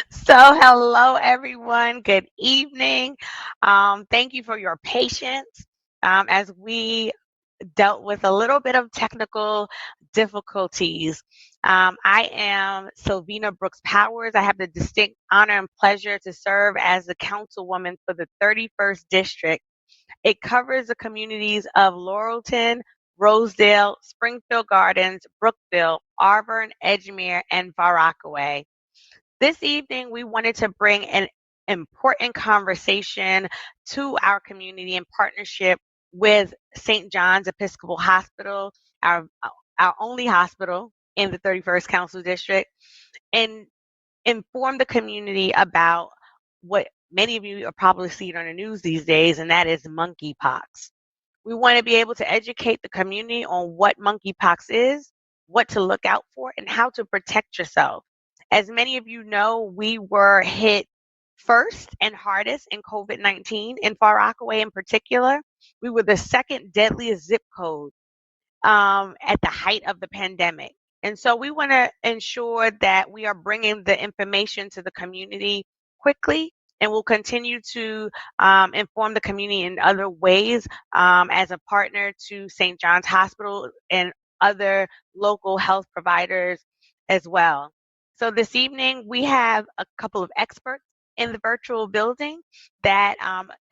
So, hello everyone. Good evening. Thank you for your patience as we dealt with a little bit of technical difficulties. I am Sylvina Brooks Powers. I have the distinct honor and pleasure to serve as the councilwoman for the 31st District. It covers the communities of Laurelton, Rosedale, Springfield Gardens, Brookville, Auburn, Edgemere, and Far Rockaway. This evening, we wanted to bring an important conversation to our community in partnership with St. John's Episcopal Hospital, our, our only hospital in the 31st Council District, and inform the community about what many of you are probably seeing on the news these days, and that is monkeypox. We want to be able to educate the community on what monkeypox is, what to look out for, and how to protect yourself. As many of you know, we were hit first and hardest in COVID 19 in Far Rockaway in particular. We were the second deadliest zip code at the height of the pandemic. And so we want to ensure that we are bringing the information to the community quickly, and we'll continue to inform the community in other ways as a partner to St. John's Hospital and other local health providers as well. So this evening, we have a couple of experts in the virtual building that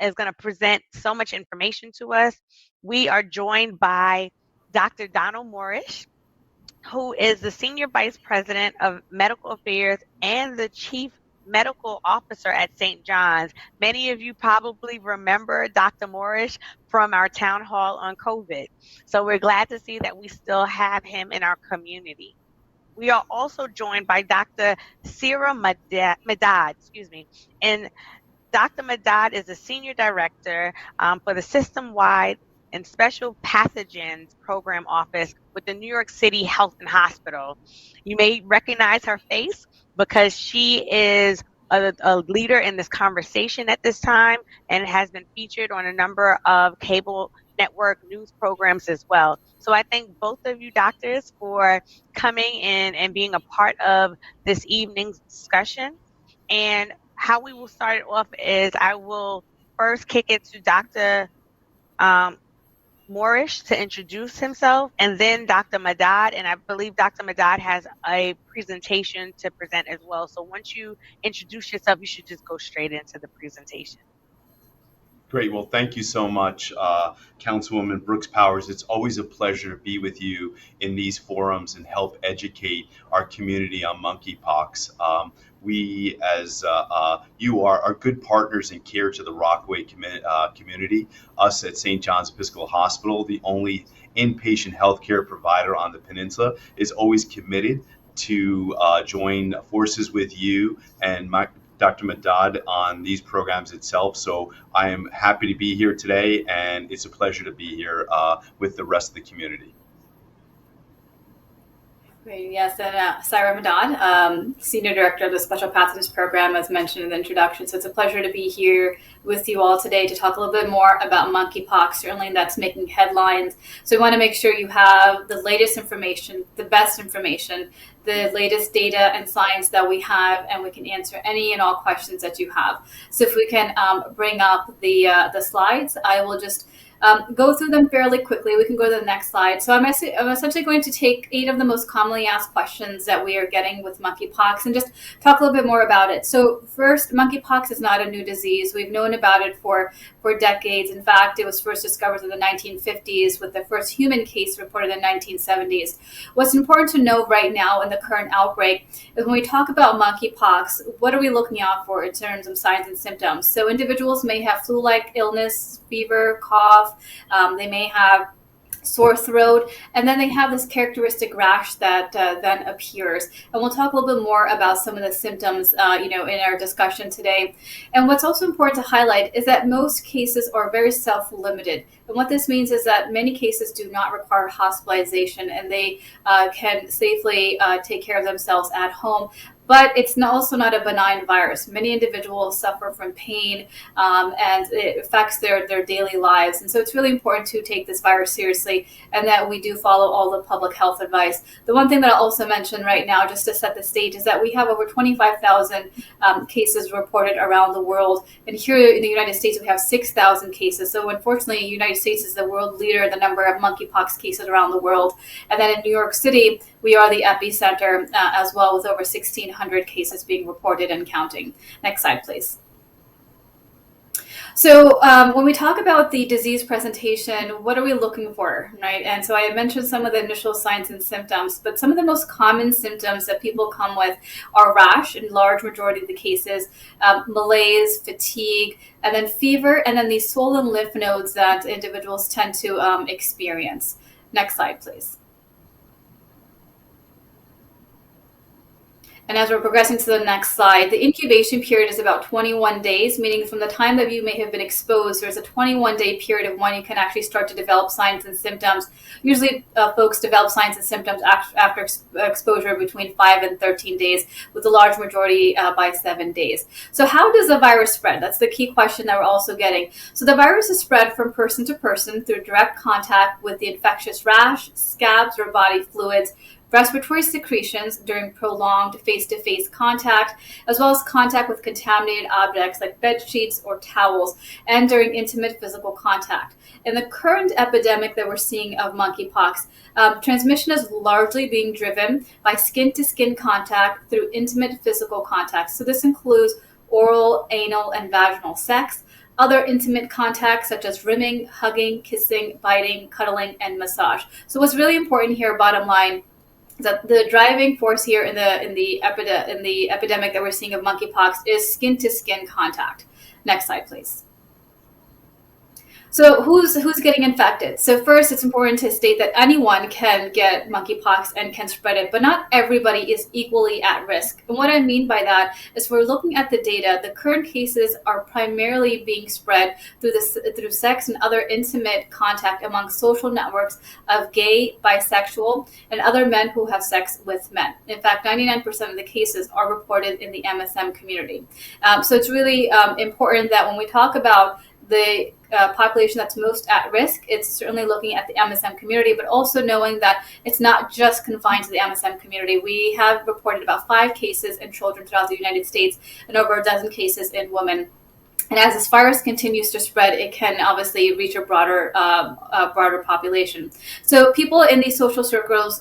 is going to present so much information to us. We are joined by Dr. Donald Morrish, who is the Senior Vice President of Medical Affairs and the Chief Medical Officer at St. John's. Many of you probably remember Dr. Morrish from our town hall on COVID. So we're glad to see that we still have him in our community. We are also joined by Dr. Sira Madad, and Dr. Madad is a senior director for the system-wide and special pathogens program office with the New York City Health and Hospital. You may recognize her face because she is a leader in this conversation at this time and has been featured on a number of cable network news programs as well. So I thank both of you doctors for coming in and being a part of this evening's discussion. And how we will start it off is I will first kick it to Dr. Um, Moorish to introduce himself, and then Dr. Madad. And I believe Dr. Madad has a presentation to present as well. So once you introduce yourself, you should just go straight into the presentation. Great. Well, thank you so much, Councilwoman Brooks Powers. It's always a pleasure to be with you in these forums and help educate our community on monkeypox. We, as you are good partners in care to the Rockaway community. Us at St. John's Episcopal Hospital, the only inpatient healthcare provider on the peninsula, is always committed to join forces with you and Dr. Madad on these programs itself. So I am happy to be here today, and it's a pleasure to be here with the rest of the community. Great. Yes, and Syra Madad, Senior Director of the Special Pathogens Program, as mentioned in the introduction. So it's a pleasure to be here with you all today to talk a little bit more about monkeypox. Certainly that's making headlines. So we want to make sure you have the latest information, the best information, the latest data and science that we have, and we can answer any and all questions that you have. So if we can bring up the slides, I will just go through them fairly quickly. We can go to the next slide. So I'm essentially going to take 8 of the most commonly asked questions that we are getting with monkeypox and just talk a little bit more about it. So first, monkeypox is not a new disease. We've known about it for decades. In fact, it was first discovered in the 1950s with the first human case reported in the 1970s. What's important to know right now in the current outbreak is when we talk about monkeypox, what are we looking out for in terms of signs and symptoms? So individuals may have flu-like illness, fever, cough. They may have sore throat, and then they have this characteristic rash that then appears. And we'll talk a little bit more about some of the symptoms, in our discussion today. And what's also important to highlight is that most cases are very self-limited. And what this means is that many cases do not require hospitalization, and they can safely take care of themselves at home. but it's also not a benign virus. Many individuals suffer from pain, and it affects their daily lives. And so it's really important to take this virus seriously, and that we do follow all the public health advice. The one thing that I'll also mention right now, just to set the stage, is that we have over 25,000 cases reported around the world. And here in the United States, we have 6,000 cases. So unfortunately, the United States is the world leader in the number of monkeypox cases around the world. And then in New York City, we are the epicenter as well, with over 1,600 cases being reported and counting. Next slide, please. So when we talk about the disease presentation, what are we looking for, right? And so I mentioned some of the initial signs and symptoms, but some of the most common symptoms that people come with are rash in large majority of the cases, malaise, fatigue, and then fever, and then these swollen lymph nodes that individuals tend to experience. Next slide, please. And as we're progressing to the next slide, the incubation period is about 21 days, meaning from the time that you may have been exposed, there's a 21-day period of when you can actually start to develop signs and symptoms. Usually folks develop signs and symptoms after exposure between 5 and 13 days, with the large majority by 7 days. So how does the virus spread? That's the key question that we're also getting. So the virus is spread from person to person through direct contact with the infectious rash, scabs, or body fluids, respiratory secretions during prolonged face-to-face contact, as well as contact with contaminated objects like bed sheets or towels, and during intimate physical contact. In the current epidemic that we're seeing of monkeypox, transmission is largely being driven by skin-to-skin contact through intimate physical contact. So this includes oral, anal, and vaginal sex, other intimate contacts such as rimming, hugging, kissing, biting, cuddling, and massage. So what's really important here, bottom line, that the driving force here in the epidemic that we're seeing of monkeypox is skin-to-skin contact. Next slide, please. So who's getting infected? So first, it's important to state that anyone can get monkeypox and can spread it, but not everybody is equally at risk. And what I mean by that is, we're looking at the data. The current cases are primarily being spread through sex and other intimate contact among social networks of gay, bisexual, and other men who have sex with men. In fact, 99% of the cases are reported in the MSM community. So it's really important that when we talk about the population that's most at risk, it's certainly looking at the MSM community, but also knowing that it's not just confined to the MSM community. We have reported about 5 cases in children throughout the United States and over a dozen cases in women. And as this virus continues to spread, it can obviously reach a broader population. So people in these social circles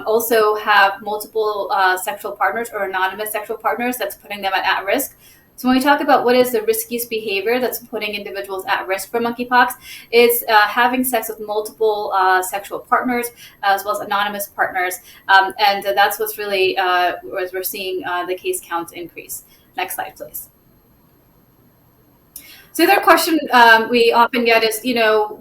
also have multiple sexual partners or anonymous sexual partners that's putting them at risk. So when we talk about what is the riskiest behavior that's putting individuals at risk for monkeypox, it's having sex with multiple sexual partners, as well as anonymous partners. And that's what's really, as we're seeing the case counts increase. Next slide, please. So the other question we often get is,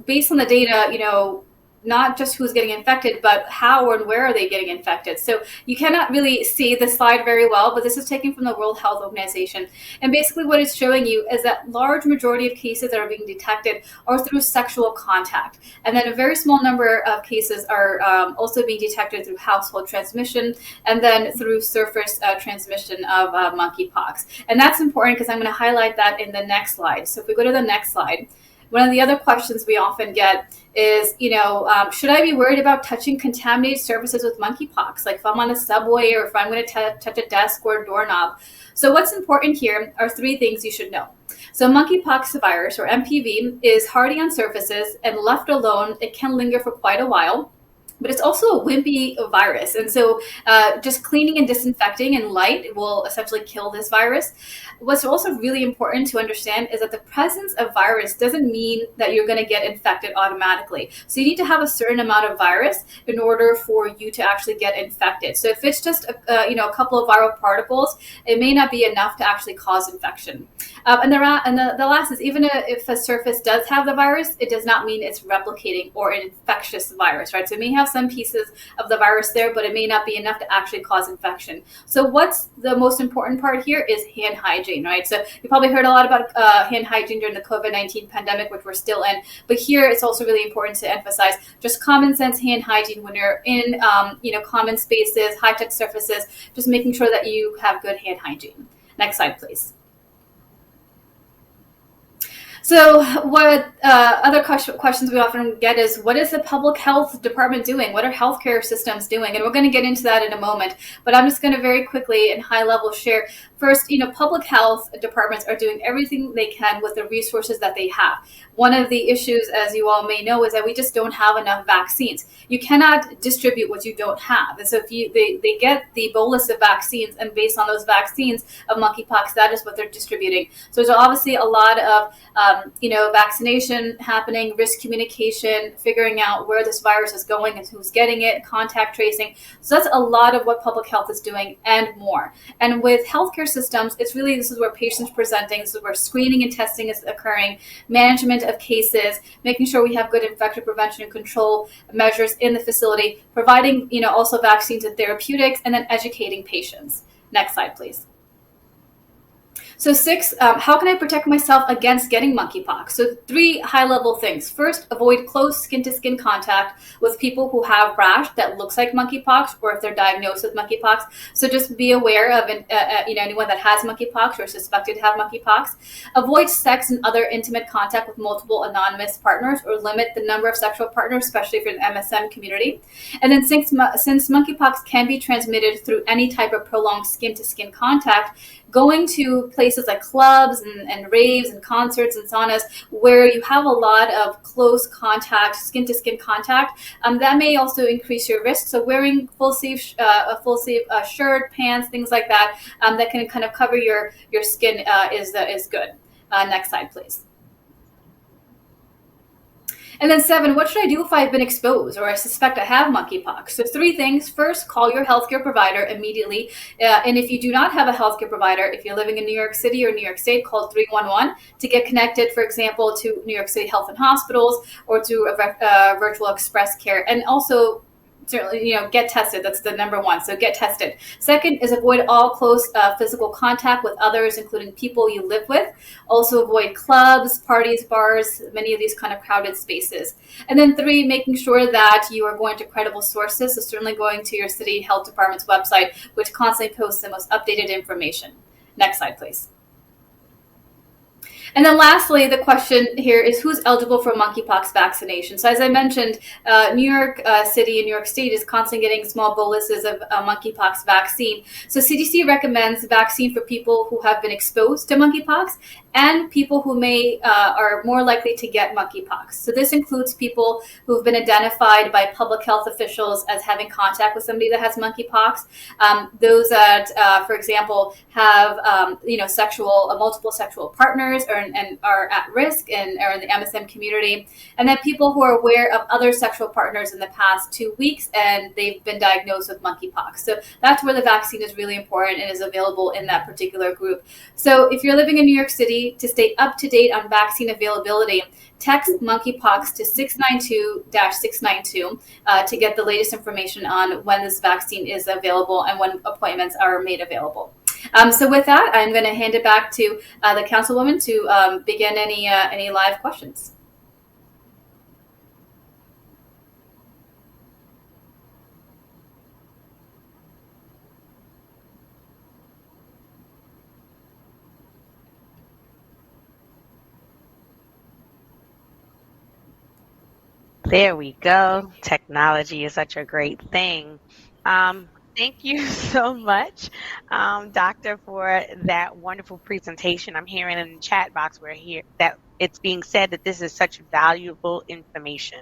based on the data, not just who's getting infected, but how and where are they getting infected. So you cannot really see the slide very well, but this is taken from the World Health Organization. And basically what it's showing you is that large majority of cases that are being detected are through sexual contact. And then a very small number of cases are also being detected through household transmission, and then through surface transmission of monkeypox. And that's important because I'm going to highlight that in the next slide. So if we go to the next slide, one of the other questions we often get is, should I be worried about touching contaminated surfaces with monkeypox? Like if I'm on the subway or if I'm going to touch a desk or a doorknob. So what's important here are 3 things you should know. So monkeypox virus, or MPV, is hardy on surfaces, and left alone, it can linger for quite a while. But it's also a wimpy virus. And so just cleaning and disinfecting and light will essentially kill this virus. What's also really important to understand is that the presence of virus doesn't mean that you're going to get infected automatically. So you need to have a certain amount of virus in order for you to actually get infected. So if it's just a couple of viral particles, it may not be enough to actually cause infection. And the last is, even if a surface does have the virus, it does not mean it's replicating or an infectious virus, right? So it may have have some pieces of the virus there, but it may not be enough to actually cause infection. So what's the most important part here is hand hygiene, right? So you probably heard a lot about hand hygiene during the COVID-19 pandemic, which we're still in, but here it's also really important to emphasize just common sense hand hygiene when you're in common spaces, high-touch surfaces, just making sure that you have good hand hygiene. Next slide, please. So what other questions we often get is, what is the public health department doing? What are healthcare systems doing? And we're going to get into that in a moment, but I'm just going to very quickly and high level share. First, public health departments are doing everything they can with the resources that they have. One of the issues, as you all may know, is that we just don't have enough vaccines. You cannot distribute what you don't have. And so if they get the bolus of vaccines, and based on those vaccines of monkeypox, that is what they're distributing. So there's obviously a lot of vaccination happening, risk communication, figuring out where this virus is going and who's getting it, contact tracing. So that's a lot of what public health is doing and more. And with healthcare systems, this is where patients presenting, this is where screening and testing is occurring, management of cases, making sure we have good infection prevention and control measures in the facility, providing, also vaccines and therapeutics, and then educating patients. Next slide, please. So 6, how can I protect myself against getting monkeypox? So 3 high-level things. First, avoid close skin-to-skin contact with people who have rash that looks like monkeypox, or if they're diagnosed with monkeypox. So just be aware of anyone that has monkeypox or suspected to have monkeypox. Avoid sex and other intimate contact with multiple anonymous partners, or limit the number of sexual partners, especially if you're in the MSM community. And then since monkeypox can be transmitted through any type of prolonged skin-to-skin contact, going to places like clubs and raves and concerts and saunas where you have a lot of close contact, skin-to-skin contact, that may also increase your risk. So wearing a full sleeve shirt, pants, things like that, that can kind of cover your skin is good. Next slide, please. And then 7, what should I do if I've been exposed or I suspect I have monkeypox? So 3 things. First, call your healthcare provider immediately. And if you do not have a healthcare provider, if you're living in New York City or New York State, call 311 to get connected, for example, to New York City Health and Hospitals or to a virtual express care. And also, certainly, get tested. That's the number 1. So get tested. Second is avoid all close physical contact with others, including people you live with. Also avoid clubs, parties, bars, many of these kind of crowded spaces. And then 3, making sure that you are going to credible sources. So certainly going to your city health department's website, which constantly posts the most updated information. Next slide, please. And then lastly, the question here is, who's eligible for monkeypox vaccination? So as I mentioned, New York City and New York State is constantly getting small boluses of monkeypox vaccine. So CDC recommends vaccine for people who have been exposed to monkeypox and people who are more likely to get monkeypox. So this includes people who have been identified by public health officials as having contact with somebody that has monkeypox. Those that, for example, have multiple sexual partners and are at risk and are in the MSM community, and then people who are aware of other sexual partners in the past 2 weeks and they've been diagnosed with monkeypox. So that's where the vaccine is really important and is available in that particular group. So if you're living in New York City, to stay up to date on vaccine availability, text monkeypox to 692-692 to get the latest information on when this vaccine is available and when appointments are made available. So with that, I'm going to hand it back to the Councilwoman to begin any live questions. There we go. Technology is such a great thing. Thank you so much, Doctor, for that wonderful presentation. I'm hearing in the chat box that it's being said that this is such valuable information.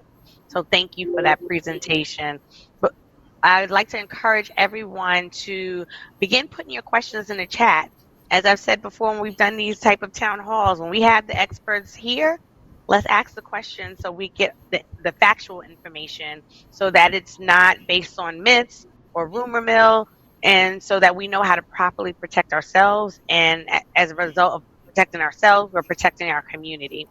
So thank you for that presentation. But I would like to encourage everyone to begin putting your questions in the chat. As I've said before, when we've done these type of town halls, when we have the experts here, let's ask the questions so we get the factual information so that it's not based on myths or rumor mill, and so that we know how to properly protect ourselves. And as a result of protecting ourselves, we're protecting our community.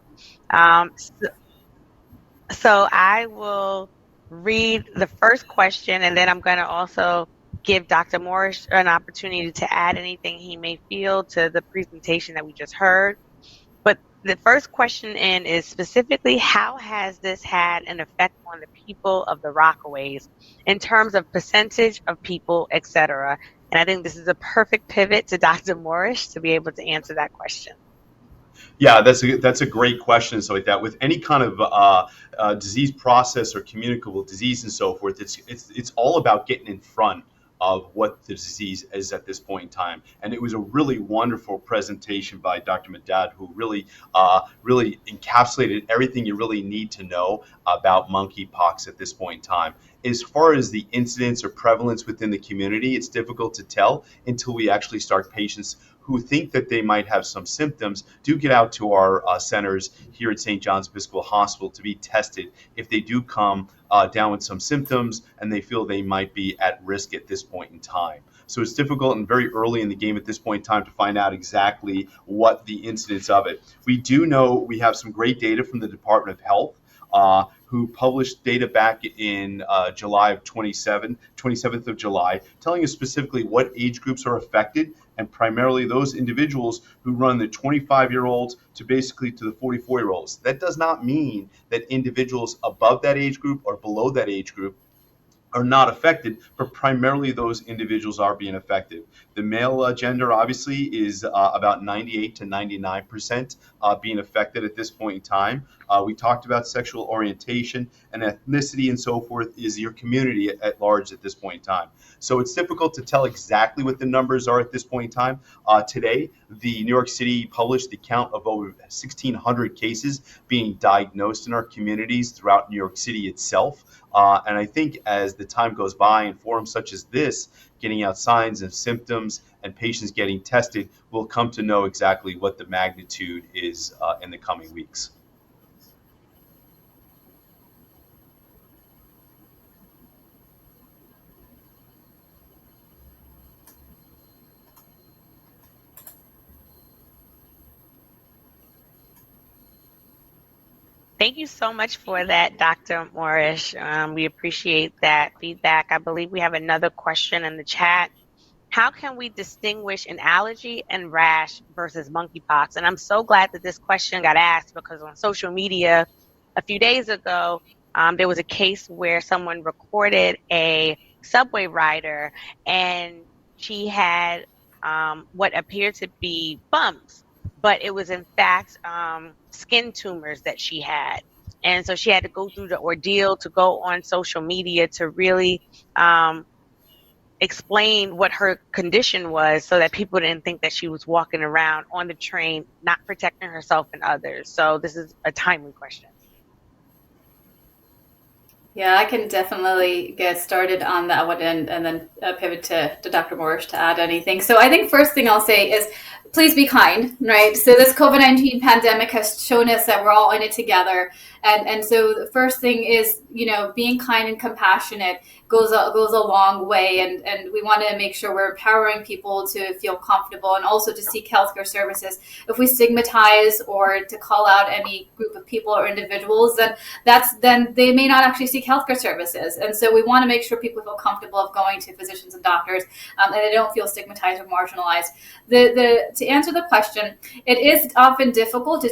So I will read the first question, and then I'm going to also give Dr. Morris an opportunity to add anything he may feel to the presentation that we just heard. But the first question in is specifically, how has this had an effect on the people of the Rockaways in terms of percentage of people, etc.? And I think this is a perfect pivot to Dr. Morris to be able to answer that question. Yeah, that's a great question. So like that, with any kind of disease process or communicable disease and so forth, it's all about getting in front of what the disease is at this point in time. And it was a really wonderful presentation by Dr. Medad, who really encapsulated everything you really need to know about monkeypox at this point in time. As far as the incidence or prevalence within the community, it's difficult to tell until we actually start patients who think that they might have some symptoms do get out to our centers here at St. John's Episcopal Hospital to be tested if they do come down with some symptoms and they feel they might be at risk at this point in time. So it's difficult and very early in the game at this point in time to find out exactly what the incidence of it. We do know we have some great data from the Department of Health, who published data back in July of 27th of July, telling us specifically what age groups are affected, and primarily those individuals who run the 25-year-olds to basically to the 44-year-olds. That does not mean that individuals above that age group or below that age group are not affected, but primarily those individuals are being affected. The male gender obviously is about 98 to 99% being affected at this point in time. We talked about sexual orientation and ethnicity and so forth is your community at large at this point in time. So it's difficult to tell exactly what the numbers are at this point in time. Today, the New York City published the count of over 1,600 cases being diagnosed in our communities throughout New York City itself. And I think as the time goes by in forums such as this, getting out signs and symptoms and patients getting tested, we'll come to know exactly what the magnitude is in the coming weeks. Thank you so much for that, Dr. Morris. We appreciate that feedback. I believe we have another question in the chat. How can we distinguish an allergy and rash versus monkeypox? And I'm so glad that this question got asked, because on social media a few days ago, there was a case where someone recorded a subway rider, and she had what appeared to be bumps, but it was in fact skin tumors that she had. And so she had to go through the ordeal to go on social media to really explain what her condition was, so that people didn't think that she was walking around on the train not protecting herself and others. So this is a timely question. Yeah, I can definitely get started on that one and then pivot to Dr. Morris to add anything. So I think first thing I'll say is please be kind, right? So this COVID-19 pandemic has shown us that we're all in it together. And so the first thing is, being kind and compassionate goes a long way. And we want to make sure we're empowering people to feel comfortable and also to seek healthcare services. If we stigmatize or to call out any group of people or individuals, then they may not actually seek healthcare services. And so we want to make sure people feel comfortable of going to physicians and doctors, and they don't feel stigmatized or marginalized. To answer the question, it is often difficult to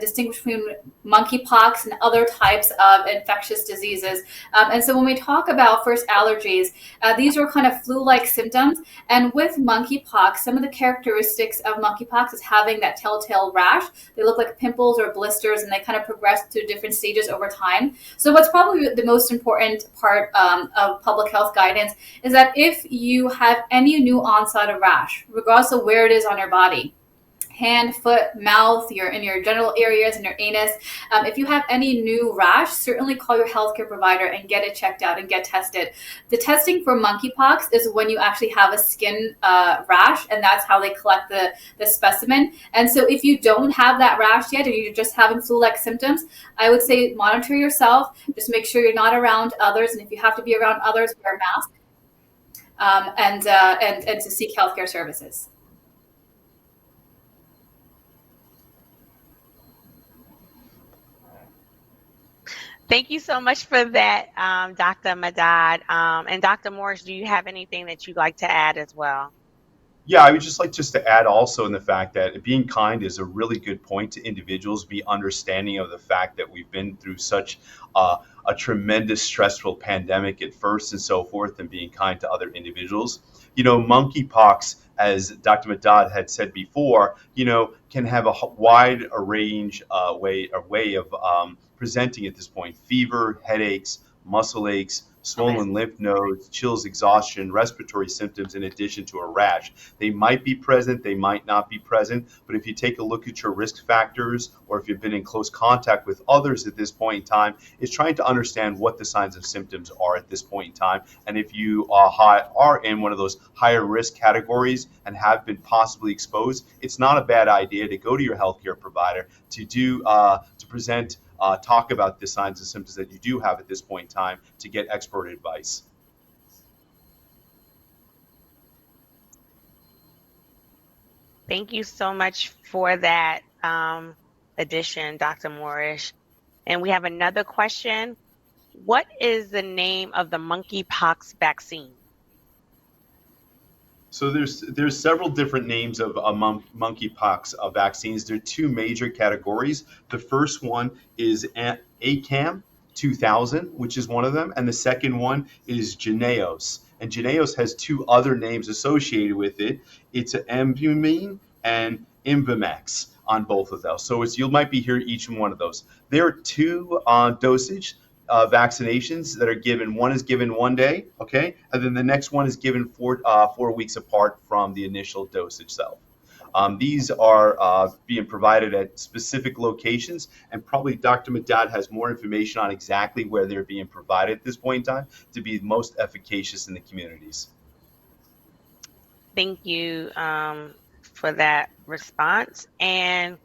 distinguish between monkeypox and other types of infectious diseases. And so when we talk about first allergies, these are kind of flu-like symptoms. And with monkeypox, some of the characteristics of monkeypox is having that telltale rash. They look like pimples or blisters, and they kind of progress through different stages over time. So what's probably the most important part of public health guidance is that if you have any new onset of rash, regardless of where it is on your body, hand, foot, mouth, in your genital areas, in your anus. If you have any new rash, certainly call your healthcare provider and get it checked out and get tested. The testing for monkeypox is when you actually have a skin rash, and that's how they collect the specimen. And so if you don't have that rash yet, or you're just having flu-like symptoms, I would say monitor yourself. Just make sure you're not around others, and if you have to be around others, wear a mask, and to seek healthcare services. Thank you so much for that, Dr. Madad. And Dr. Morris, do you have anything that you'd like to add as well? Yeah, I would just like just to add also in the fact that being kind is a really good point to individuals, be understanding of the fact that we've been through such a tremendous stressful pandemic at first and so forth, and being kind to other individuals. Monkeypox, as Dr. Madad had said before, can have a wide range way of presenting at this point: fever, headaches, muscle aches, Okay. swollen lymph nodes, chills, exhaustion, respiratory symptoms, in addition to a rash. They might be present, they might not be present, but if you take a look at your risk factors, or if you've been in close contact with others at this point in time, it's trying to understand what the signs and symptoms are at this point in time. And if you are in one of those higher risk categories and have been possibly exposed, it's not a bad idea to go to your healthcare provider to present talk about the signs and symptoms that you do have at this point in time to get expert advice. Thank you so much for that addition, Dr. Morris. And we have another question. What is the name of the monkeypox vaccine? So there's several different names of monkeypox vaccines. There are two major categories. The first one is ACAM 2000, which is one of them, and the second one is Jynneos. And Jynneos has two other names associated with it. It's Ambumine and Imvanex on both of those. So you might be here each one of those. There are two dosage vaccinations that are given. One is given one day, okay, and then the next one is given 4 weeks apart from the initial dose itself. These are being provided at specific locations, and probably Dr. Madad has more information on exactly where they're being provided at this point in time to be most efficacious in the communities. Thank you for that response. And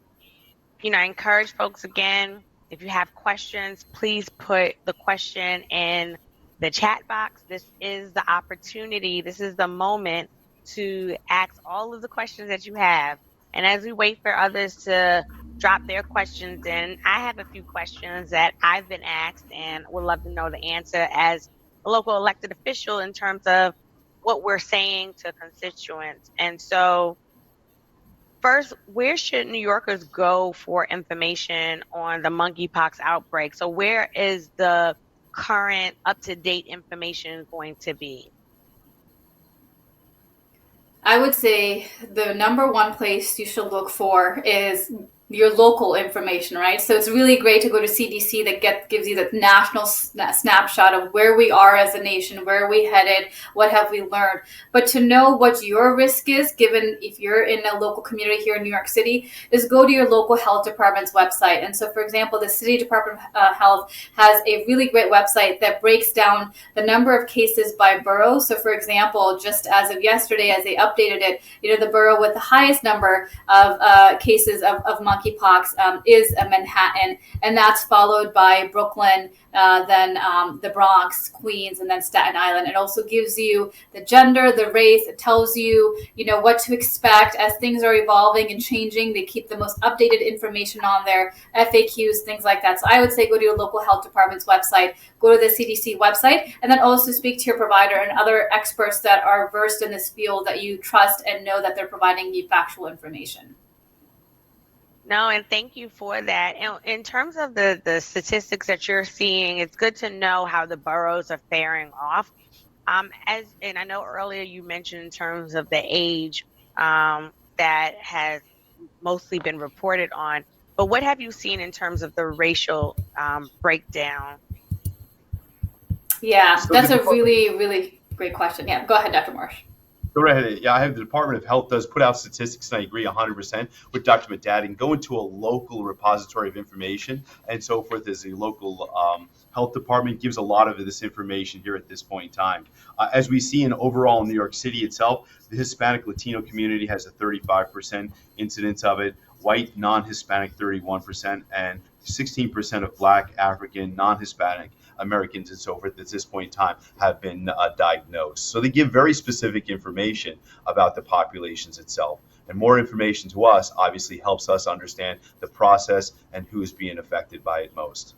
I encourage folks again, if you have questions, please put the question in the chat box. This is the opportunity, this is the moment to ask all of the questions that you have. And as we wait for others to drop their questions in, I have a few questions that I've been asked and would love to know the answer as a local elected official in terms of what we're saying to constituents. And so, first, where should New Yorkers go for information on the monkeypox outbreak? So, where is the current up to date information going to be? I would say the number one place you should look for is your local information, right? So it's really great to go to CDC that gives you the national snapshot of where we are as a nation, where are we headed, what have we learned. But to know what your risk is, given if you're in a local community here in New York City, is go to your local health department's website. And so, for example, the City Department of Health has a really great website that breaks down the number of cases by borough. So, for example, just as of yesterday, as they updated it, the borough with the highest number of cases of monkeypox is Manhattan, and that's followed by Brooklyn, then the Bronx, Queens, and then Staten Island. It also gives you the gender, the race. It tells you, what to expect as things are evolving and changing. They keep the most updated information on there, FAQs, things like that. So I would say go to your local health department's website, go to the CDC website, and then also speak to your provider and other experts that are versed in this field that you trust and know that they're providing you factual information. No, and thank you for that. And in terms of the statistics that you're seeing, it's good to know how the boroughs are faring off. And I know earlier you mentioned in terms of the age that has mostly been reported on, but what have you seen in terms of the racial breakdown? Yeah, So the that's a Department really, really great question. Yeah, go ahead, Dr. Marsh. Go right ahead. Yeah, I have the Department of Health does put out statistics, and I agree 100% with Dr. Madad. And go into a local repository of information and so forth. As a local health department gives a lot of this information here at this point in time. As we see in overall New York City itself, the Hispanic Latino community has a 35% incidence of it. White non-Hispanic 31%, and 16% of Black, African, non-Hispanic Americans and so forth at this point in time have been diagnosed. So they give very specific information about the populations itself. And more information to us obviously helps us understand the process and who is being affected by it most.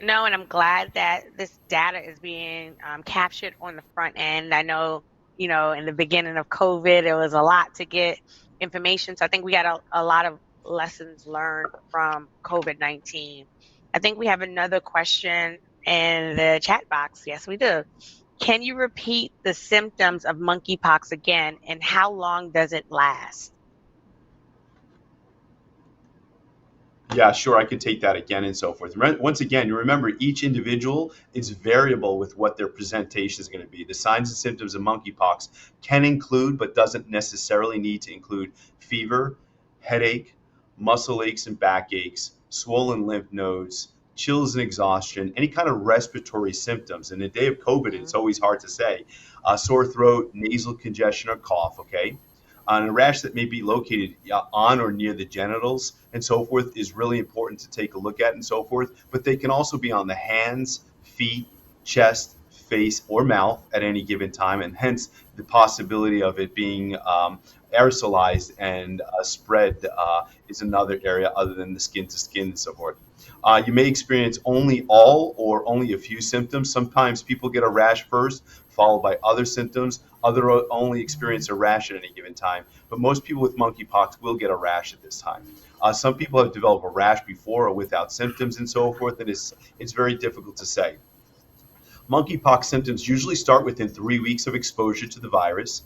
No, and I'm glad that this data is being captured on the front end. I know, in the beginning of COVID, it was a lot to get information. So I think we got a lot of lessons learned from COVID-19. I think we have another question in the chat box. Yes, we do. Can you repeat the symptoms of monkeypox again, and how long does it last? Yeah, sure, I could take that again and so forth. Once again, you remember each individual is variable with what their presentation is going to be. The signs and symptoms of monkeypox can include, but doesn't necessarily need to include fever, headache, muscle aches and back aches, swollen lymph nodes, chills and exhaustion, any kind of respiratory symptoms. In the day of COVID, Mhm. it's always hard to say. Sore throat, nasal congestion, or cough, okay? On a rash that may be located on or near the genitals and so forth is really important to take a look at and so forth. But they can also be on the hands, feet, chest, face, or mouth at any given time, and hence the possibility of it being aerosolized and spread is another area other than the skin to skin and so forth. You may experience only all or only a few symptoms. Sometimes people get a rash first, followed by other symptoms. Other only experience a rash at any given time. But most people with monkeypox will get a rash at this time. Some people have developed a rash before or without symptoms and so forth, and it's very difficult to say. Monkeypox symptoms usually start within 3 weeks of exposure to the virus.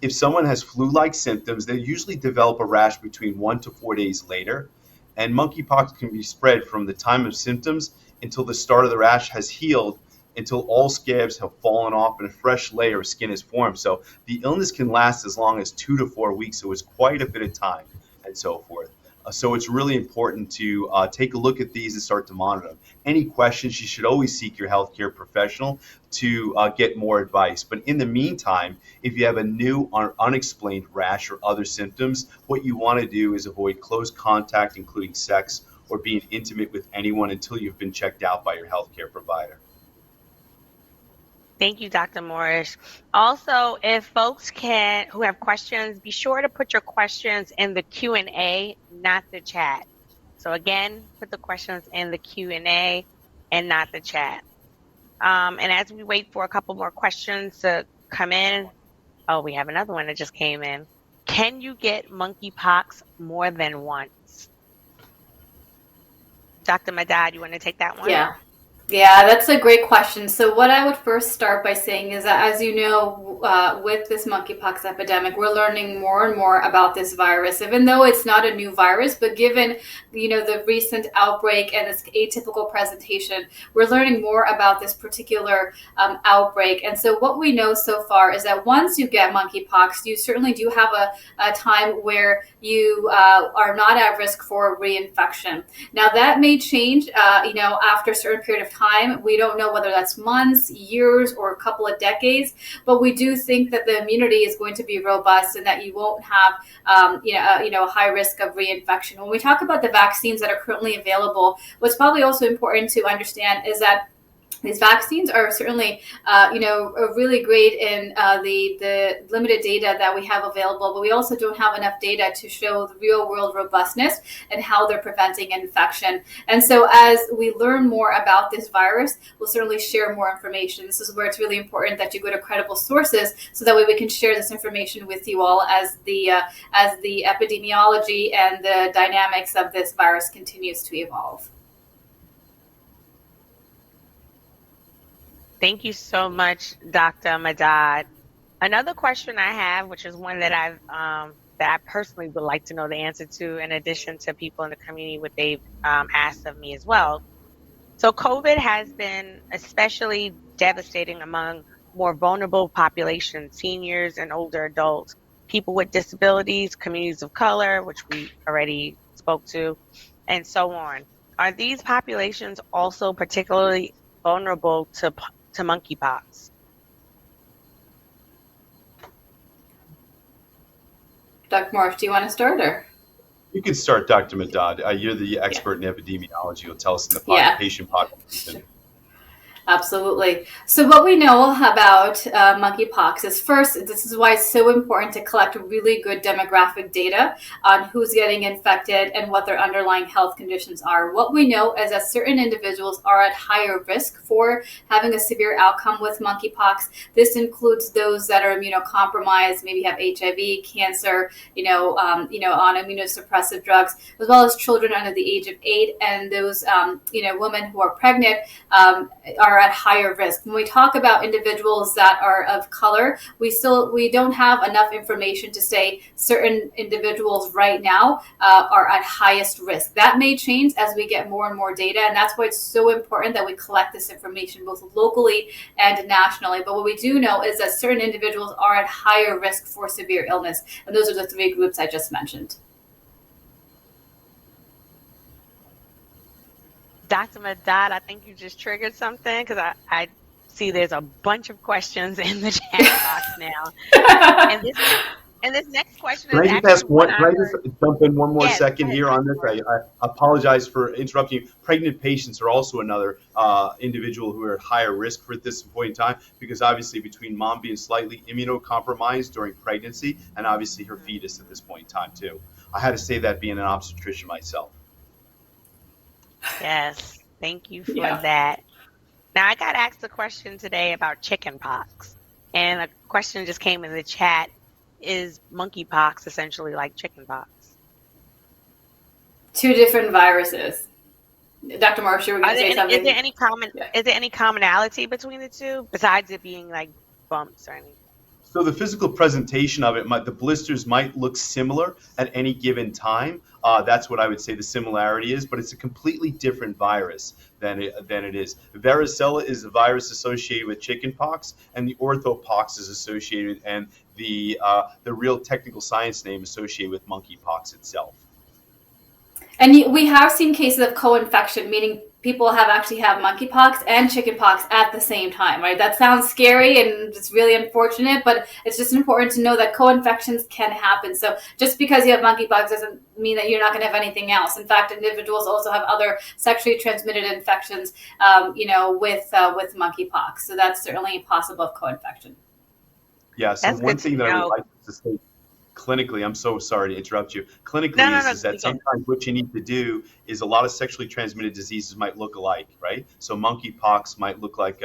If someone has flu-like symptoms, they usually develop a rash between 1 to 4 days later. And monkeypox can be spread from the time of symptoms until the start of the rash has healed, until all scabs have fallen off and a fresh layer of skin is formed. So the illness can last as long as 2 to 4 weeks. So it's quite a bit of time and so forth. So it's really important to take a look at these and start to monitor them. Any questions, you should always seek your healthcare professional to get more advice. But in the meantime, if you have a new or unexplained rash or other symptoms, what you want to do is avoid close contact, including sex or being intimate with anyone until you've been checked out by your healthcare provider. Thank you, Dr. Morris. Also, if folks who have questions, be sure to put your questions in the Q&A, not the chat. So again, put the questions in the Q&A and not the chat. And as we wait for a couple more questions to come in, oh, we have another one that just came in. Can you get monkeypox more than once? Dr. Madad, you want to take that one? Yeah. Yeah, that's a great question. So, what I would first start by saying is that, as you know, with this monkeypox epidemic, we're learning more and more about this virus, even though it's not a new virus. But given, the recent outbreak and its atypical presentation, we're learning more about this particular outbreak. And so, what we know so far is that once you get monkeypox, you certainly do have a time where you are not at risk for reinfection. Now, that may change, after a certain period of time. We don't know whether that's months, years, or a couple of decades, but we do think that the immunity is going to be robust and that you won't have, a high risk of reinfection. When we talk about the vaccines that are currently available, what's probably also important to understand is that these vaccines are certainly, really great in the limited data that we have available, but we also don't have enough data to show the real world robustness and how they're preventing infection. And so as we learn more about this virus, we'll certainly share more information. This is where it's really important that you go to credible sources so that way we can share this information with you all as the epidemiology and the dynamics of this virus continues to evolve. Thank you so much, Dr. Madad. Another question I have, which is one that I personally would like to know the answer to, in addition to people in the community, what they've asked of me as well. So COVID has been especially devastating among more vulnerable populations, seniors and older adults, people with disabilities, communities of color, which we already spoke to, and so on. Are these populations also particularly vulnerable to monkeypox? Dr. Morris, do you want to start or? You can start, Dr. Madad. You're the expert in epidemiology. You'll tell us in the Yeah. patient population. Absolutely. So what we know about monkeypox is, first, this is why it's so important to collect really good demographic data on who's getting infected and what their underlying health conditions are. What we know is that certain individuals are at higher risk for having a severe outcome with monkeypox. This includes those that are immunocompromised, maybe have HIV, cancer, on immunosuppressive drugs, as well as children under the age of 8, and those women who are pregnant are at higher risk. When we talk about individuals that are of color, we don't have enough information to say certain individuals right now are at highest risk. That may change as we get more and more data, and that's why it's so important that we collect this information both locally and nationally. But what we do know is that certain individuals are at higher risk for severe illness, and those are the 3 groups I just mentioned. Dr. Madad, I think you just triggered something because I see there's a bunch of questions in the chat box now. And this next question Can is I just actually ask one? one I Can I heard. just jump in one more Yes, go second ahead, here on Dr. this? Marsh. I apologize for interrupting you. Pregnant patients are also another individual who are at higher risk for this point in time, because obviously between mom being slightly immunocompromised during pregnancy and obviously her fetus at this point in time too. I had to say that being an obstetrician myself. Yes, thank you for Yeah. that. Now, I got asked a question today about chicken pox, and a question just came in the chat. Is monkeypox essentially like chicken pox? 2 different viruses. Dr. Marsh, you were going to say Is there something? any common, Yeah. is there any commonality between the two besides it being like bumps or anything? So the physical presentation of it, the blisters might look similar at any given time. That's what I would say the similarity is, but it's a completely different virus than it is. Varicella is a virus associated with chickenpox, and the orthopox is associated, and the real technical science name associated with monkeypox itself. And we have seen cases of co-infection, meaning people actually have monkeypox and chickenpox at the same time, right? That sounds scary and it's really unfortunate, but it's just important to know that co-infections can happen. So just because you have monkeypox doesn't mean that you're not going to have anything else. In fact, individuals also have other sexually transmitted infections, with monkeypox. So that's certainly possible of co-infection. Yeah. So That's one good to thing that I would know. like to say clinically, I'm so sorry to interrupt you. No, Clinically no, is no, that you can. sometimes what you need to do is a lot of sexually transmitted diseases might look alike, right? So monkeypox might look like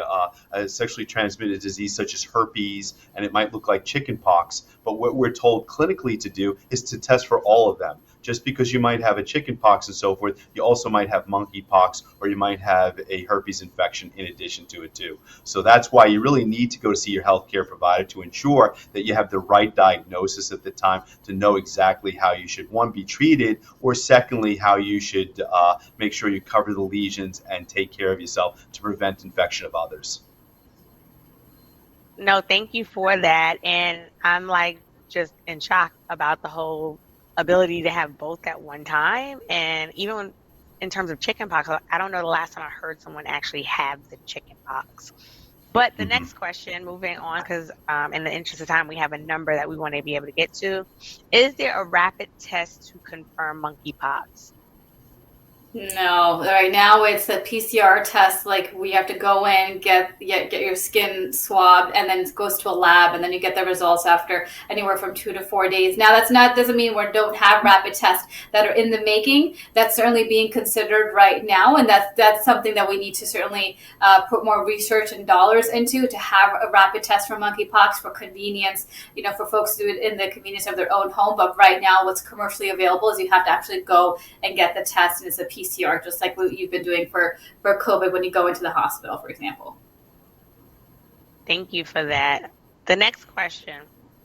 a sexually transmitted disease such as herpes, and it might look like chickenpox. But what we're told clinically to do is to test for all of them. Just because you might have a chickenpox and so forth, you also might have monkeypox, or you might have a herpes infection in addition to it too. So that's why you really need to go see your healthcare provider to ensure that you have the right diagnosis at the time to know exactly how you should, one, be treated, or secondly, how you should make sure you cover the lesions and take care of yourself to prevent infection of others. No, thank you for that. And I'm like just in shock about the whole ability to have both at one time. And even in terms of chickenpox, I don't know the last time I heard someone actually have the chickenpox. But the Mhm. next question, moving on, because in the interest of time, we have a number that we want to be able to get to. Is there a rapid test to confirm monkeypox? No, right now it's a PCR test. Like we have to go in, get your skin swabbed, and then it goes to a lab, and then you get the results after anywhere from 2 to 4 days. Now doesn't mean we don't have rapid tests that are in the making. That's certainly being considered right now, and that's something that we need to certainly put more research and dollars into to have a rapid test for monkeypox for convenience. For folks to do it in the convenience of their own home. But right now, what's commercially available is you have to actually go and get the test, and it's a PCR, just like what you've been doing for COVID when you go into the hospital, for example. Thank you for that. The next question.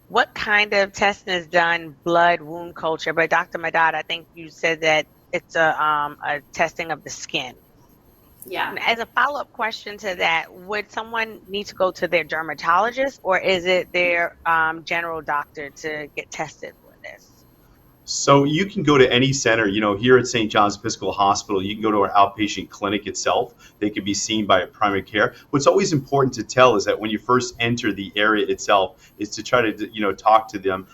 What kind of testing is done? Blood, wound culture. But Dr. Madad, I think you said that it's a testing of the skin. Yeah. As a follow-up question to that, would someone need to go to their dermatologist, or is it their general doctor to get tested for this? So you can go to any center, here at St. John's Episcopal Hospital, you can go to our outpatient clinic itself. They can be seen by a primary care. What's always important to tell is that when you first enter the area itself is to try to, talk to them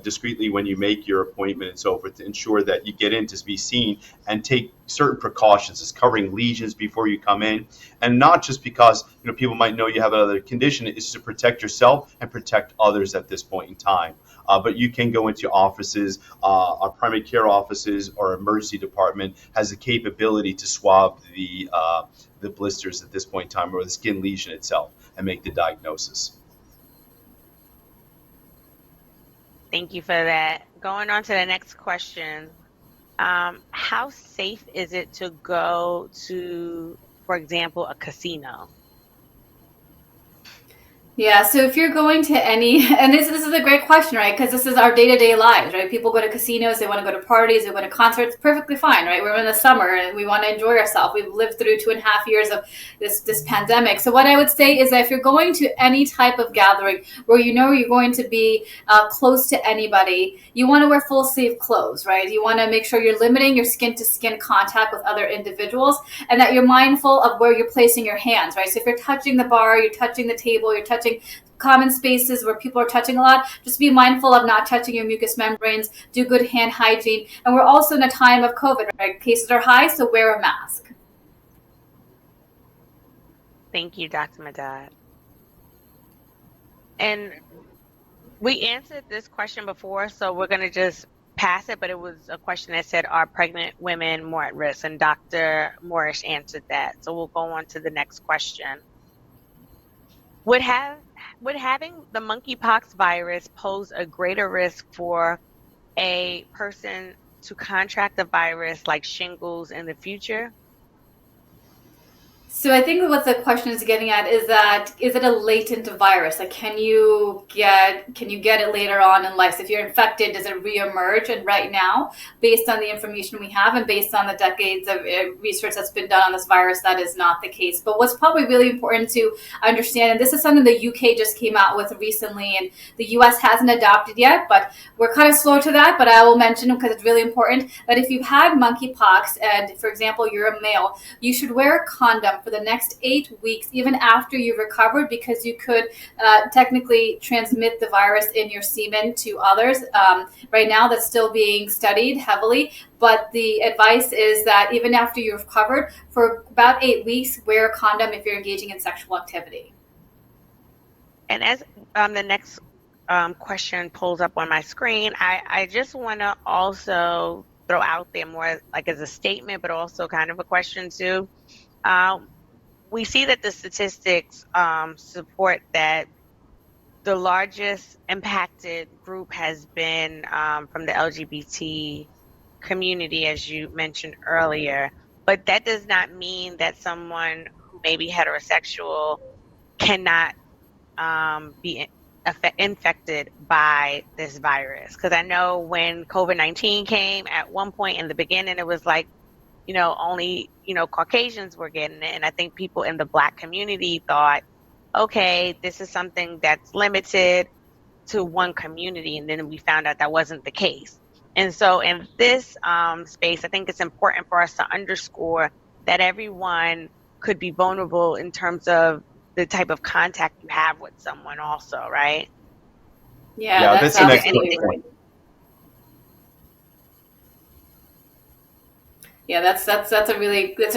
discreetly when you make your appointment and so forth to ensure that you get in to be seen and take certain precautions. It's covering lesions before you come in, and not just because, people might know you have another condition. It's to protect yourself and protect others at this point in time. But you can go into offices, our primary care offices or emergency department has the capability to swab the blisters at this point in time, or the skin lesion itself, and make the diagnosis. Thank you for that. Going on to the next question. How safe is it to go to, for example, a casino? Yeah, so if you're going to any, and this is a great question, right? Because this is our day-to-day lives, right? People go to casinos, they want to go to parties, they go to concerts, perfectly fine, right? We're in the summer and we want to enjoy ourselves. We've lived through 2.5 years of this pandemic. So what I would say is that if you're going to any type of gathering where you know you're going to be close to anybody, you want to wear full sleeve clothes, right? You want to make sure you're limiting your skin-to-skin contact with other individuals, and that you're mindful of where you're placing your hands, right? So if you're touching the bar, you're touching the table, you're touching common spaces where people are touching a lot, just be mindful of not touching your mucous membranes, do good hand hygiene. And we're also in a time of COVID, right? Cases are high, so wear a mask. Thank you, Dr. Madad. And we answered this question before, so we're going to just pass it, but it was a question that said, are pregnant women more at risk? And Dr. Morris answered that. So we'll go on to the next question. Would having the monkeypox virus pose a greater risk for a person to contract the virus like shingles in the future? So I think what the question is getting at is that, is it a latent virus? Like, can you get it later on in life? So if you're infected, does it reemerge? And right now, based on the information we have and based on the decades of research that's been done on this virus, that is not the case. But what's probably really important to understand, and this is something the UK just came out with recently, and the US hasn't adopted yet, but we're kind of slow to that, but I will mention because it's really important, that if you've had monkeypox and, for example, you're a male, you should wear a condom for the next 8 weeks, even after you've recovered, because you could technically transmit the virus in your semen to others. Right now, that's still being studied heavily, but the advice is that even after you've recovered, for about 8 weeks, wear a condom if you're engaging in sexual activity. And as the next question pulls up on my screen, I just want to also throw out there more like as a statement, but also kind of a question too. We see that the statistics support that the largest impacted group has been from the LGBT community, as you mentioned earlier. But that does not mean that someone who may be heterosexual cannot be infected by this virus. Because I know when COVID-19 came, at one point in the beginning, it was like, only, Caucasians were getting it. And I think people in the Black community thought, okay, this is something that's limited to one community. And then we found out that wasn't the case. And so in this space, I think it's important for us to underscore that everyone could be vulnerable in terms of the type of contact you have with someone also, right? Yeah, that's an excellent point. Yeah, that's a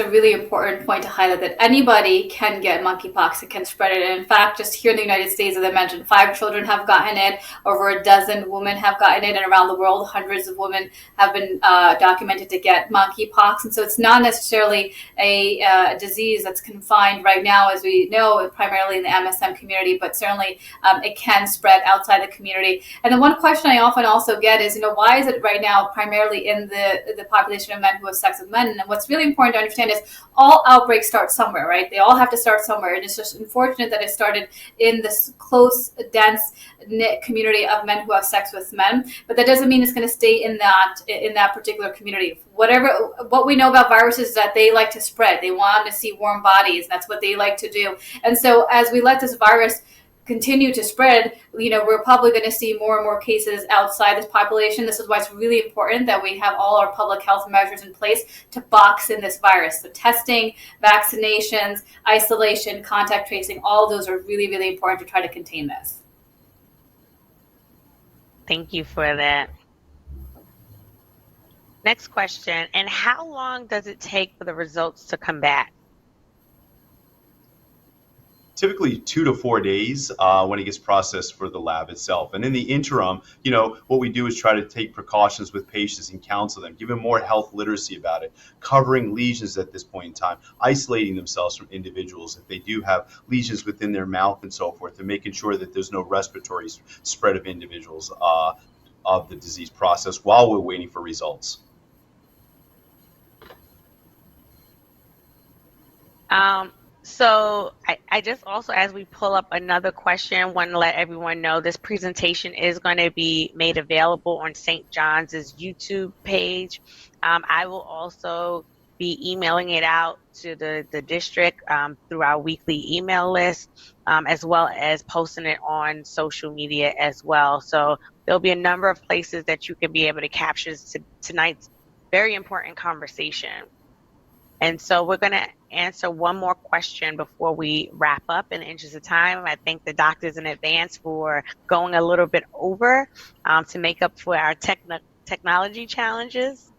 really important point to highlight, that anybody can get monkeypox and can spread it. And in fact, just here in the United States, as I mentioned, 5 children have gotten it, over a dozen women have gotten it, and around the world, hundreds of women have been documented to get monkeypox. And so it's not necessarily a disease that's confined right now, as we know, primarily in the MSM community, but certainly it can spread outside the community. And the one question I often also get is, why is it right now primarily in the population of men who have sex with men? And what's really important to understand is all outbreaks start somewhere, right? They all have to start somewhere. And it's just unfortunate that it started in this close, dense knit community of men who have sex with men. But that doesn't mean it's going to stay in that particular community. What we know about viruses is that they like to spread. They want to see warm bodies. And that's what they like to do. And so as we let this virus continue to spread, we're probably going to see more and more cases outside this population. This is why it's really important that we have all our public health measures in place to box in this virus. So testing, vaccinations, isolation, contact tracing, all those are really, really important to try to contain this. Thank you for that. Next question. And how long does it take for the results to come back? Typically 2 to 4 days when it gets processed for the lab itself. And in the interim, what we do is try to take precautions with patients and counsel them, give them more health literacy about it, covering lesions at this point in time, isolating themselves from individuals if they do have lesions within their mouth and so forth, and making sure that there's no respiratory spread of individuals of the disease process while we're waiting for results. So I just also, as we pull up another question, want to let everyone know this presentation is going to be made available on St. John's YouTube page. I will also be emailing it out to the district through our weekly email list, as well as posting it on social media as well. So there'll be a number of places that you can be able to capture tonight's very important conversation. And so we're going to answer one more question before we wrap up in the interest of time. I thank the doctors in advance for going a little bit over to make up for our technology challenges.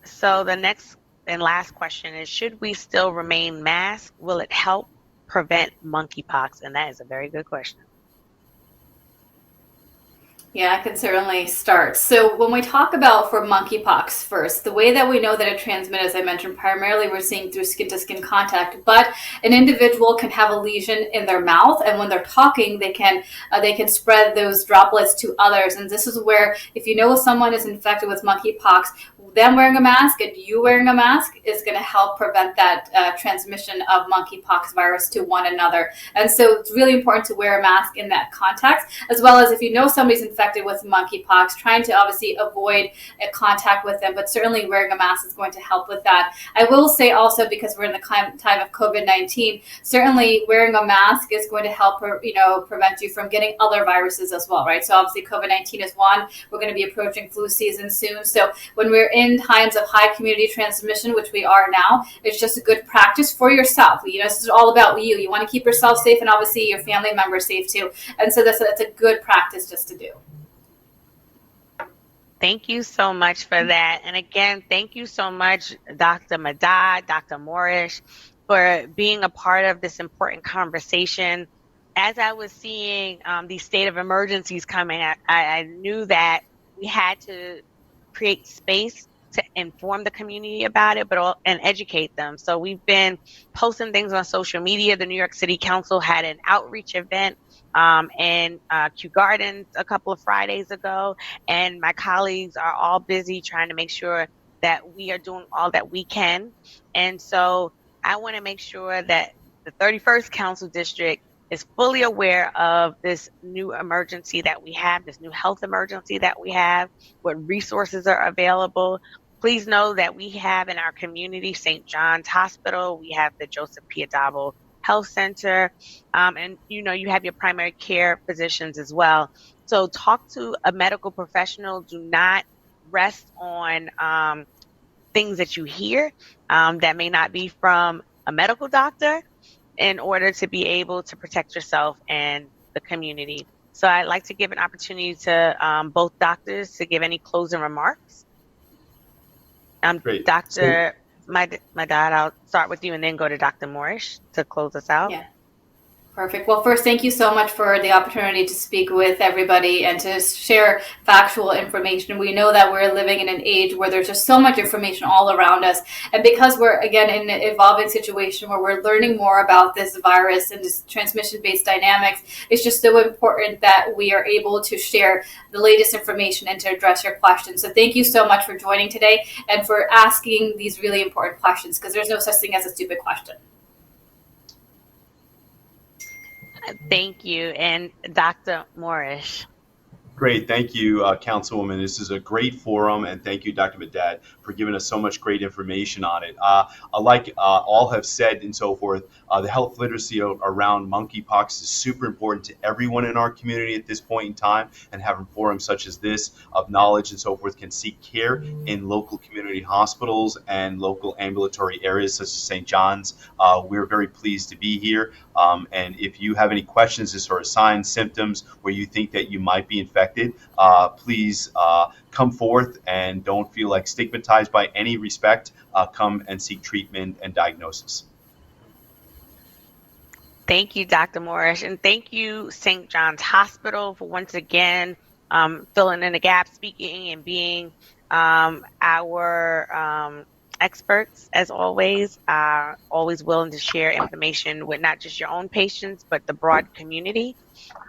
So the next and last question is, should we still remain masked? Will it help prevent monkeypox? And that is a very good question. Yeah, I can certainly start. So when we talk about for monkeypox first, the way that we know that it transmits, as I mentioned, primarily we're seeing through skin-to-skin contact, but an individual can have a lesion in their mouth, and when they're talking, they can spread those droplets to others. And this is where, if you know someone is infected with monkeypox, them wearing a mask and you wearing a mask is going to help prevent that transmission of monkeypox virus to one another. And so it's really important to wear a mask in that context, as well as if you know somebody's infected with monkeypox, trying to obviously avoid a contact with them, but certainly wearing a mask is going to help with that. I will say also, because we're in the time of COVID-19, certainly wearing a mask is going to help prevent you from getting other viruses as well, right? So obviously COVID-19 is one. We're going to be approaching flu season soon. So when we're in times of high community transmission, which we are now, it's just a good practice for yourself. This is all about you. You want to keep yourself safe and obviously your family members safe too. And so that's a good practice just to do. Thank you so much for that. And again, thank you so much, Dr. Madad, Dr. Morish, for being a part of this important conversation. As I was seeing these state of emergencies coming, I knew that we had to create space to inform the community about it, and educate them. So we've been posting things on social media. The New York City Council had an outreach event in Kew Gardens a couple of Fridays ago, and my colleagues are all busy trying to make sure that we are doing all that we can. And so I want to make sure that the 31st Council District is fully aware of this new emergency that we have, this new health emergency that we have, what resources are available. Please know that we have in our community St. John's Hospital, we have the Joseph Piedabo Health Center, and you have your primary care physicians as well. So talk to a medical professional. Do not rest on things that you hear that may not be from a medical doctor, in order to be able to protect yourself and the community. So I'd like to give an opportunity to both doctors to give any closing remarks. Great. Dr. Madad, I'll start with you and then go to Dr. Morish to close us out. Yeah. Perfect. Well, first, thank you so much for the opportunity to speak with everybody and to share factual information. We know that we're living in an age where there's just so much information all around us. And because we're, again, in an evolving situation where we're learning more about this virus and this transmission-based dynamics, it's just so important that we are able to share the latest information and to address your questions. So thank you so much for joining today and for asking these really important questions, because there's no such thing as a stupid question. Thank you. And Dr. Morish. Great. Thank you, Councilwoman. This is a great forum, and thank you, Dr. Medad, for giving us so much great information on it. Like all have said and so forth, the health literacy around monkeypox is super important to everyone in our community at this point in time, and having forums such as this of knowledge and so forth can seek care in local community hospitals and local ambulatory areas such as St. John's. We're very pleased to be here. And if you have any questions as far as signs, symptoms, where you think that you might be infected, please come forth and don't feel like stigmatized by any respect. Come and seek treatment and diagnosis. Thank you, Dr. Morris, and thank you, St. John's Hospital, for once again filling in the gap, speaking and being our experts, as always, always willing to share information with not just your own patients, but the broad community.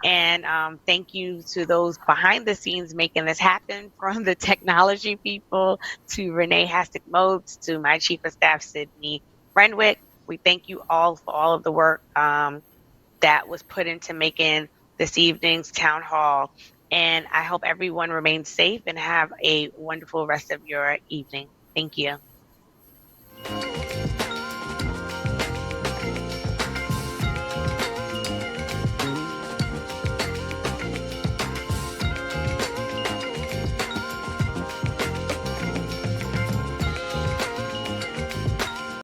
And thank you to those behind the scenes making this happen, from the technology people to Renee Hastic-Modes to my Chief of Staff, Sydney Renwick. We thank you all for all of the work that was put into making this evening's town hall. And I hope everyone remains safe and have a wonderful rest of your evening. Thank you.